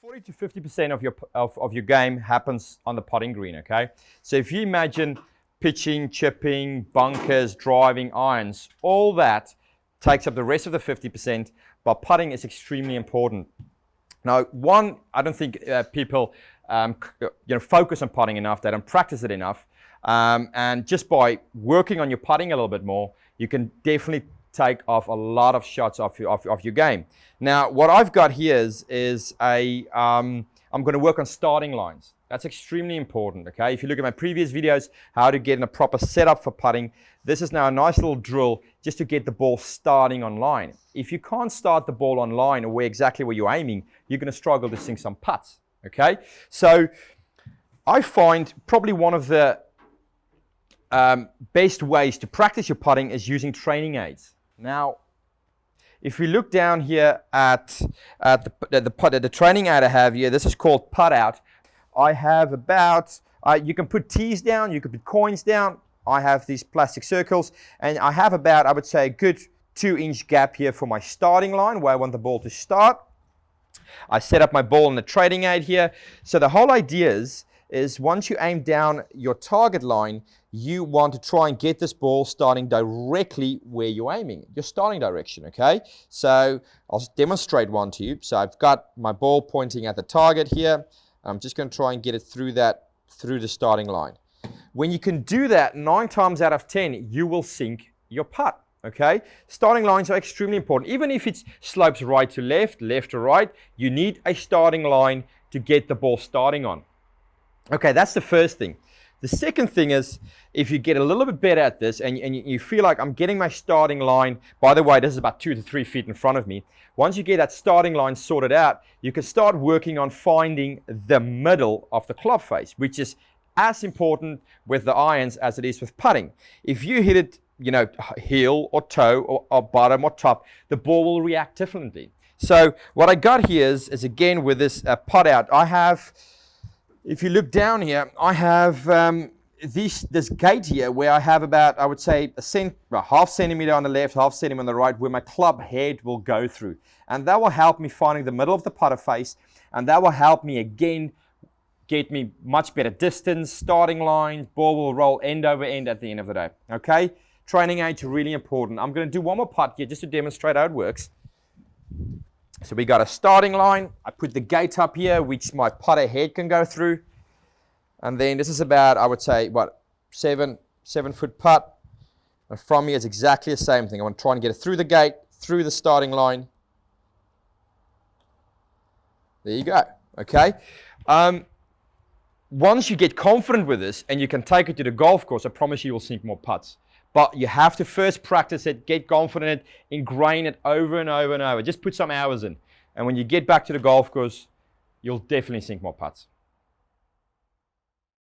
40 to 50% of your game happens on the putting green, okay? So if you imagine pitching, chipping, bunkers, driving, irons, all that takes up the rest of the 50%, but putting is extremely important. Now, one, I don't think people focus on putting enough, they don't practice it enough, and just by working on your putting a little bit more, you can definitely take off a lot of shots off your game. Now, what I've got here is I'm going to work on starting lines. That's extremely important, okay? If you look at my previous videos, how to get in a proper setup for putting, this is now a nice little drill just to get the ball starting on line. If you can't start the ball on line or exactly where you're aiming, you're going to struggle to sink some putts, okay? So I find probably one of the best ways to practice your putting is using training aids. Now, if we look down here at the training aid I have here, this is called Putt Out. I have about, you can put tees down, you can put coins down. I have these plastic circles, and I have about, I would say, a good 2-inch gap here for my starting line where I want the ball to start. I set up my ball in the training aid here. So the whole idea is once you aim down your target line, you want to try and get this ball starting directly where you're aiming, your starting direction, okay? So I'll just demonstrate one to you. So I've got my ball pointing at the target here. I'm just going to try and get it through the starting line. When you can do that, 9 times out of 10, you will sink your putt, okay? Starting lines are extremely important. Even if it slopes right to left, left to right, you need a starting line to get the ball starting on. Okay, that's the first thing. The second thing is, if you get a little bit better at this and you feel like I'm getting my starting line, by the way, this is about 2 to 3 feet in front of me. Once you get that starting line sorted out, you can start working on finding the middle of the club face, which is as important with the irons as it is with putting. If you hit it, heel or toe or bottom or top, the ball will react differently. So what I got here is again with this Putt Out, I have, if you look down here, I have this gate here where I have about, I would say, half centimeter on the left, half centimeter on the right, where my club head will go through. And that will help me finding the middle of the putter face, and that will help me again get me much better distance, starting lines, ball will roll end over end at the end of the day, okay? Training aids are really important. I'm going to do one more putt here just to demonstrate how it works. So we got a starting line. I put the gate up here, which my putter head can go through. And then this is about, I would say, what, 7-foot putt. And from here, it's exactly the same thing. I want to try and get it through the gate, through the starting line. There you go, okay? Once you get confident with this and you can take it to the golf course, I promise you will sink more putts. But you have to first practice it, get confident in it, ingrain it over and over and over. Just put some hours in. And when you get back to the golf course, you'll definitely sink more putts.